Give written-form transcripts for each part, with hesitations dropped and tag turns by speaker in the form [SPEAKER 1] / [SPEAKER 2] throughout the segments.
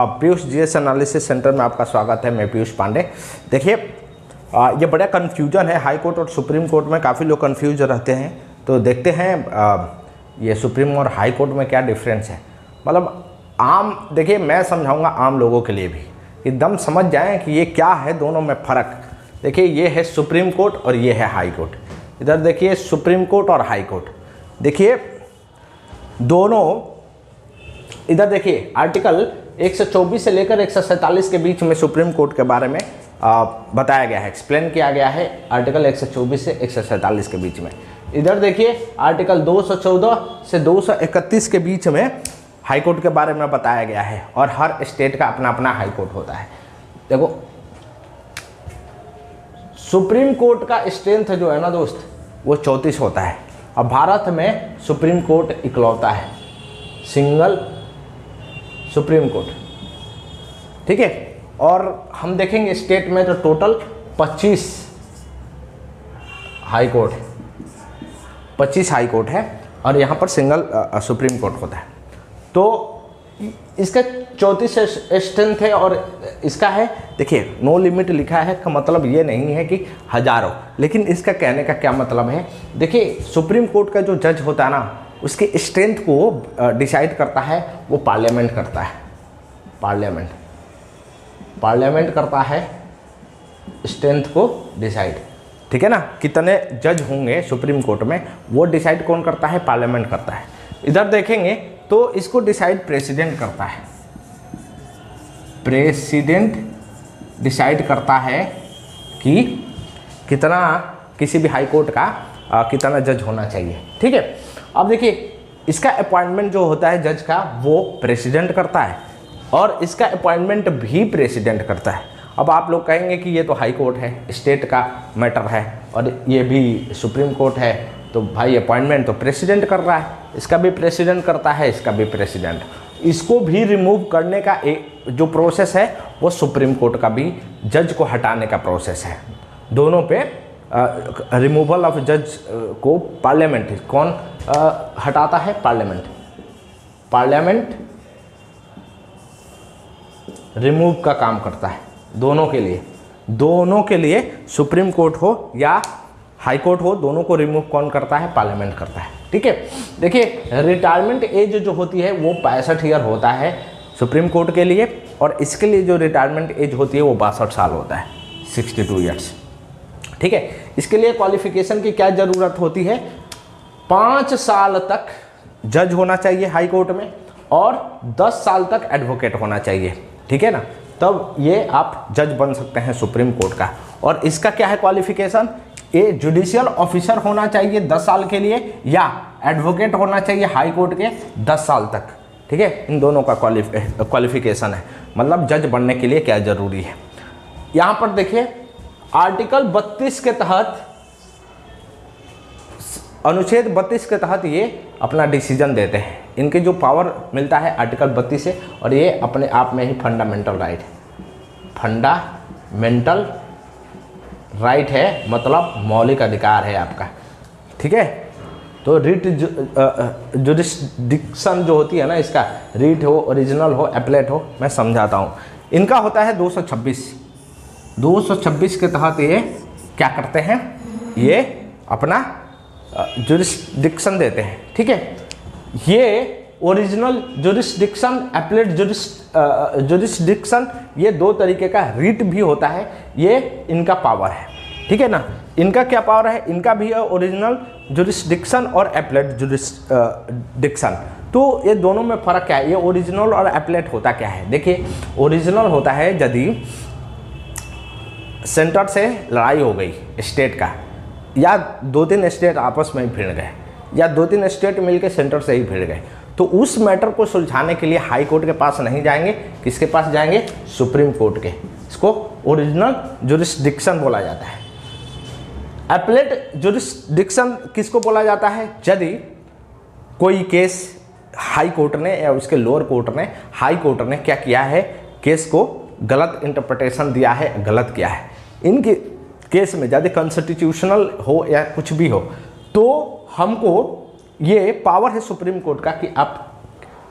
[SPEAKER 1] Piyush GS analysis centre में आपका स्वागत है। मैं पीयूष पांडे। देखिए ये बड़ा कन्फ्यूजन है हाई कोर्ट और सुप्रीम कोर्ट में, काफ़ी लोग कन्फ्यूज रहते हैं। तो देखते हैं ये सुप्रीम और हाई कोर्ट में क्या डिफरेंस है। मतलब आम देखिए मैं समझाऊंगा आम लोगों के लिए भी एकदम समझ जाएं कि ये क्या है दोनों में फ़र्क। देखिए ये है सुप्रीम कोर्ट और ये है हाई कोर्ट। इधर देखिए सुप्रीम कोर्ट और हाई कोर्ट, देखिए दोनों इधर देखिए आर्टिकल 124 से लेकर 147 के बीच में सुप्रीम कोर्ट के बारे में बताया गया है, एक्सप्लेन किया गया है आर्टिकल 124 से 147 के बीच में। इधर देखिए आर्टिकल 214 से 231 के बीच में हाई कोर्ट के बारे में बताया गया है और हर स्टेट का अपना अपना हाई कोर्ट होता है। देखो सुप्रीम कोर्ट का स्ट्रेंथ जो है ना दोस्त वो 34 होता है। अब भारत में सुप्रीम कोर्ट इकलौता है, सिंगल सुप्रीम कोर्ट, ठीक है। और हम देखेंगे स्टेट में तो टोटल 25 हाई कोर्ट है, 25 हाई कोर्ट है और यहाँ पर सिंगल सुप्रीम कोर्ट होता है। तो इसका 34 स्ट्रेंथ है और इसका है देखिए नो लिमिट लिखा है का मतलब ये नहीं है कि हजारों, लेकिन इसका कहने का क्या मतलब है। देखिए सुप्रीम कोर्ट का जो जज होता है ना उसके स्ट्रेंथ को डिसाइड करता है वो पार्लियामेंट करता है। पार्लियामेंट करता है स्ट्रेंथ को डिसाइड, ठीक है ना। कितने जज होंगे सुप्रीम कोर्ट में वो डिसाइड कौन करता है, पार्लियामेंट करता है। इधर देखेंगे तो इसको डिसाइड प्रेसिडेंट करता है। प्रेसिडेंट डिसाइड करता है कि कितना किसी भी हाई कोर्ट का कितना जज होना चाहिए, ठीक है। अब देखिए इसका अपॉइंटमेंट जो होता है जज का वो प्रेसिडेंट करता है और इसका अपॉइंटमेंट भी प्रेसिडेंट करता है। अब आप लोग कहेंगे कि ये तो हाई कोर्ट है, स्टेट का मैटर है और ये भी सुप्रीम कोर्ट है, तो भाई अपॉइंटमेंट तो प्रेसिडेंट कर रहा है, इसका भी प्रेसिडेंट करता है, इसका भी प्रेसिडेंट। इसको भी रिमूव करने का एक जो प्रोसेस है वो सुप्रीम कोर्ट का भी जज को हटाने का प्रोसेस है। दोनों पे रिमूवल ऑफ जज को पार्लियामेंट कौन हटाता है, पार्लियामेंट रिमूव का काम करता है। दोनों के लिए सुप्रीम कोर्ट हो या हाई कोर्ट हो, दोनों को रिमूव कौन करता है, पार्लियामेंट करता है, ठीक है। देखिए रिटायरमेंट एज जो होती है वो 65 ईयर होता है सुप्रीम कोर्ट के लिए और इसके लिए जो रिटायरमेंट एज होती है वो 62 साल होता है, 62 ईयर्स, ठीक है। इसके लिए क्वालिफिकेशन की क्या ज़रूरत होती है, 5 साल तक जज होना चाहिए हाई कोर्ट में और 10 साल तक एडवोकेट होना चाहिए, ठीक है ना। तब ये आप जज बन सकते हैं सुप्रीम कोर्ट का। और इसका क्या है क्वालिफिकेशन, ये जुडिशियल ऑफिसर होना चाहिए 10 साल के लिए या एडवोकेट होना चाहिए हाई कोर्ट के 10 साल तक, ठीक है। इन दोनों का क्वालिफिकेशन है, मतलब जज बनने के लिए क्या ज़रूरी है। यहाँ पर देखिए आर्टिकल 32 के तहत, अनुच्छेद 32 के तहत ये अपना डिसीजन देते हैं। इनके जो पावर मिलता है आर्टिकल 32 से और ये अपने आप में ही फंडामेंटल राइट है। फंडामेंटल राइट है मतलब मौलिक अधिकार है आपका, ठीक है। तो रीट जुरिस्डिक्शन जो होती है ना, इसका रीट हो, ओरिजिनल हो, एप्लेट हो, मैं समझाता हूँ। इनका होता है 226 के तहत ये क्या करते हैं, ये अपना जुरिस्डिक्शन देते हैं, ठीक है। ये ओरिजिनल जुरिस्डिक्शन, एप्लेट जुरिस्डिक्शन, ये दो तरीके का रीट भी होता है, ये इनका पावर है, ठीक है ना। इनका क्या पावर है, इनका भी है ओरिजिनल जुरिस्डिक्शन और एप्लेट जुरिस्डिक्शन। तो ये दोनों में फ़र्क क्या है, ये ओरिजिनल और एप्लेट होता क्या है। देखिए ओरिजिनल होता है यदि सेंटर से लड़ाई हो गई स्टेट का, या 2-3 स्टेट आपस में ही भिड़ गए या 2-3 स्टेट मिलकर सेंटर से ही भिड़ गए, तो उस मैटर को सुलझाने के लिए हाई कोर्ट के पास नहीं जाएंगे, किसके पास जाएंगे, सुप्रीम कोर्ट के। इसको ओरिजिनल जुरिस्डिक्शन बोला जाता है। एप्लेट जुरिस्डिक्शन किसको बोला जाता है, यदि कोई केस हाई कोर्ट ने या उसके लोअर कोर्ट ने, हाई कोर्ट ने क्या किया है, केस को गलत इंटरप्रिटेशन दिया है, गलत किया है। इनके केस में यदि कॉन्स्टिट्यूशनल हो या कुछ भी हो तो हमको ये पावर है सुप्रीम कोर्ट का कि आप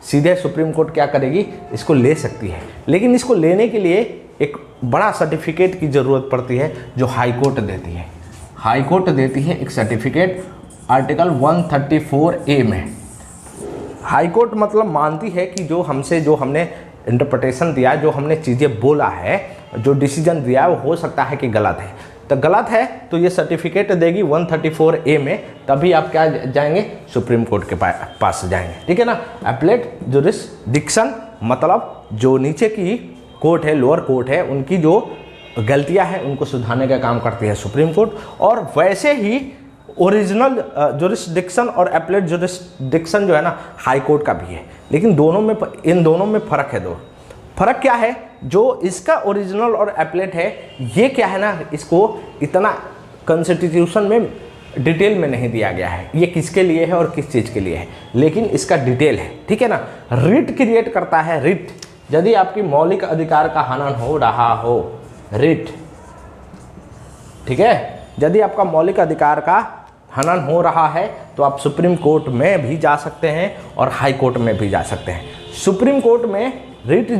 [SPEAKER 1] सीधे सुप्रीम कोर्ट क्या करेगी, इसको ले सकती है। लेकिन इसको लेने के लिए एक बड़ा सर्टिफिकेट की ज़रूरत पड़ती है जो हाई कोर्ट देती है। हाई कोर्ट देती है एक सर्टिफिकेट आर्टिकल 134A में। हाई कोर्ट मतलब मानती है कि जो हमने इंटरप्रिटेशन दिया, जो हमने चीज़ें बोला है, जो डिसीजन दिया है, वो हो सकता है कि गलत है। तो गलत है तो ये सर्टिफिकेट देगी 134A में, तभी आप क्या जाएंगे, सुप्रीम कोर्ट के पास जाएंगे। ठीक है ना। एपलेट जुरिस्डिक्शन मतलब जो नीचे की कोर्ट है, लोअर कोर्ट है, उनकी जो गलतियां हैं उनको सुधारने का काम करती है सुप्रीम कोर्ट। और वैसे ही ओरिजिनल जुरिस्डिक्शन और एपलेट जुरिस्डिक्शन जो है ना, हाई कोर्ट का भी है। लेकिन इन दोनों में फ़र्क है। फ़र्क क्या है, जो इसका ओरिजिनल और एपलेट है, ये क्या है ना, इसको इतना कॉन्स्टिट्यूशन में डिटेल में नहीं दिया गया है ये किसके लिए है और किस चीज़ के लिए है, लेकिन इसका डिटेल है। ठीक है ना। रिट क्रिएट करता है। रिट, यदि आपकी मौलिक अधिकार का हनन हो रहा हो, रिट, ठीक है, यदि आपका मौलिक अधिकार का हनन हो रहा है तो आप सुप्रीम कोर्ट में भी जा सकते हैं और हाई कोर्ट में भी जा सकते हैं। सुप्रीम कोर्ट में रिट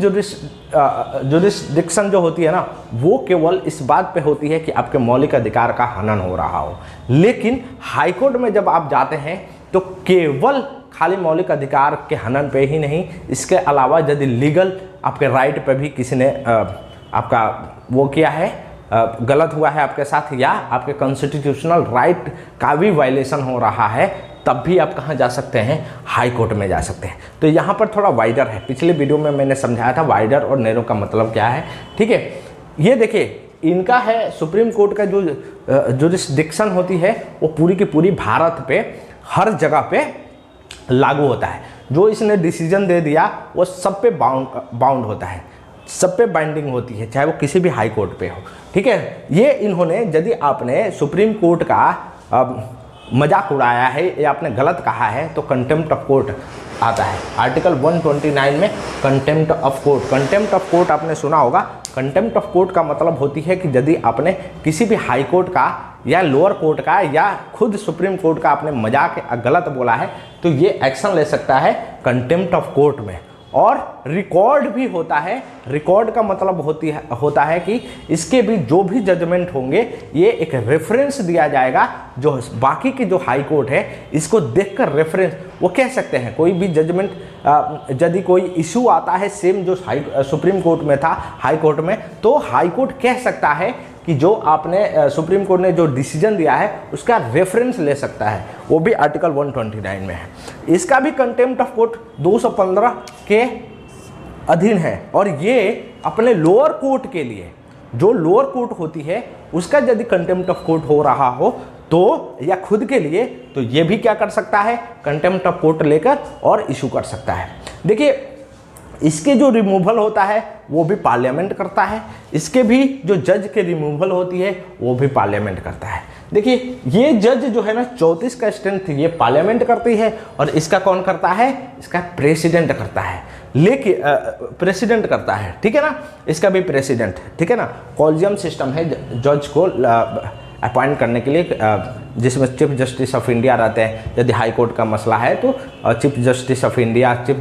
[SPEAKER 1] जुरिस्डिक्शन जो होती है ना, वो केवल इस बात पे होती है कि आपके मौलिक अधिकार का हनन हो रहा हो। लेकिन हाई कोर्ट में जब आप जाते हैं तो केवल खाली मौलिक अधिकार के हनन पे ही नहीं, इसके अलावा यदि लीगल आपके राइट पे भी किसी ने आपका वो किया है, गलत हुआ है आपके साथ, या आपके कॉन्स्टिट्यूशनल राइट का भी वायलेशन हो रहा है, तब भी आप कहाँ जा सकते हैं, हाई कोर्ट में जा सकते हैं। तो यहाँ पर थोड़ा वाइडर है। पिछले वीडियो में मैंने समझाया था वाइडर और नैरो का मतलब क्या है। ठीक है, ये देखिए इनका है सुप्रीम कोर्ट का जो जुरिस्डिक्शन होती है वो पूरी की पूरी भारत पे हर जगह पे लागू होता है। जो इसने डिसीजन दे दिया वो सब पे बाउंड होता है, सब पे बाइंडिंग होती है, चाहे वो किसी भी हाई कोर्ट पे हो। ठीक है, ये इन्होंने, यदि आपने सुप्रीम कोर्ट का मजाक उड़ाया है या आपने गलत कहा है तो कंटेम्प्ट ऑफ कोर्ट आता है। आर्टिकल 129 में contempt of court. Contempt of court आपने सुना होगा। कंटेम्प्ट ऑफ कोर्ट का मतलब होती है कि यदि आपने किसी भी हाई कोर्ट का या लोअर कोर्ट का या खुद सुप्रीम कोर्ट का आपने मजाक गलत बोला है तो ये एक्शन ले सकता है कंटेम्प्ट ऑफ कोर्ट में। और रिकॉर्ड भी होता है। रिकॉर्ड का मतलब होता है कि इसके भी जो भी जजमेंट होंगे ये एक रेफरेंस दिया जाएगा, जो बाकी की जो हाई कोर्ट है इसको देखकर रेफरेंस वो कह सकते हैं। कोई भी जजमेंट यदि कोई इशू आता है सेम जो सुप्रीम कोर्ट में था हाई कोर्ट में, तो हाई कोर्ट कह सकता है कि जो आपने सुप्रीम कोर्ट ने जो डिसीजन दिया है उसका रेफरेंस ले सकता है। वो भी आर्टिकल 129 में है। इसका भी कंटेम्प्ट ऑफ कोर्ट 215 के अधीन है। और ये अपने लोअर कोर्ट के लिए, जो लोअर कोर्ट होती है उसका यदि कंटेम्प्ट ऑफ कोर्ट हो रहा हो तो, या खुद के लिए, तो ये भी क्या कर सकता है, कंटेम्प्ट ऑफ कोर्ट लेकर और इशू कर सकता है। देखिए इसके जो रिमूवल होता है वो भी पार्लियामेंट करता है। इसके भी जो जज के रिमूवल होती है वो भी पार्लियामेंट करता है। देखिए ये जज जो है ना 34 का स्ट्रेंथ ये पार्लियामेंट करती है और इसका कौन करता है, इसका प्रेसिडेंट करता है। लेकिन प्रेसिडेंट करता है, ठीक है ना, इसका भी प्रेसिडेंट, ठीक है ना। कॉलेजियम सिस्टम है जज को अपॉइंट करने के लिए, जिसमें चीफ जस्टिस ऑफ इंडिया रहते हैं। यदि हाई कोर्ट का मसला है तो chief justice of India, chief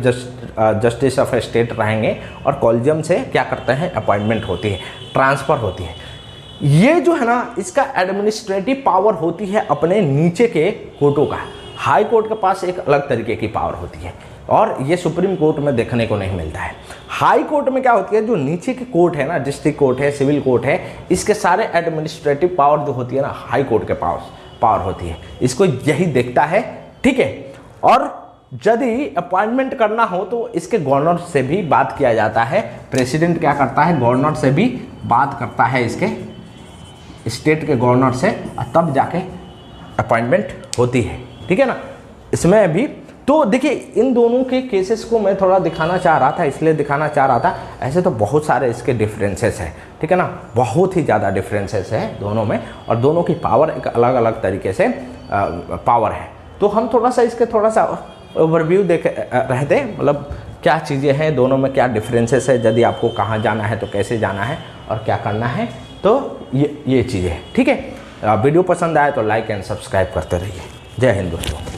[SPEAKER 1] justice of state रहेंगे और कॉलेजियम से क्या करते हैं, अपॉइंटमेंट होती है, ट्रांसफ़र होती है। ये जो है ना इसका एडमिनिस्ट्रेटिव पावर होती है अपने नीचे के कोर्टों का। हाई कोर्ट के पास एक अलग तरीके की पावर होती है और ये सुप्रीम कोर्ट में देखने को नहीं मिलता है। हाई कोर्ट में क्या होती है, जो नीचे की कोर्ट है ना, डिस्ट्रिक्ट कोर्ट है, सिविल कोर्ट है, इसके सारे एडमिनिस्ट्रेटिव पावर जो होती है ना हाई कोर्ट के पावर होती है, इसको यही देखता है, ठीक है। और यदि अपॉइंटमेंट करना हो तो इसके गवर्नर से भी बात किया जाता है। प्रेसिडेंट क्या करता है, गवर्नर से भी बात करता है, इसके स्टेट के गवर्नर से, तब जाके अपॉइंटमेंट होती है, ठीक है ना। इसमें भी तो देखिए इन दोनों के केसेस को मैं थोड़ा दिखाना चाह रहा था, इसलिए दिखाना चाह रहा था। ऐसे तो बहुत सारे इसके डिफरेंसेस हैं, ठीक है ना, बहुत ही ज़्यादा डिफरेंसेस है दोनों में, और दोनों की पावर एक अलग अलग तरीके से पावर है। तो हम थोड़ा सा इसके थोड़ा सा ओवरव्यू देख रहे थे, मतलब क्या चीज़ें हैं दोनों में, क्या डिफरेंसेस है, यदि आपको कहाँ जाना है तो कैसे जाना है और क्या करना है, तो ये चीज़ें हैं, ठीक है। वीडियो पसंद आए तो लाइक एंड सब्सक्राइब करते रहिए। जय हिंद दोस्तों।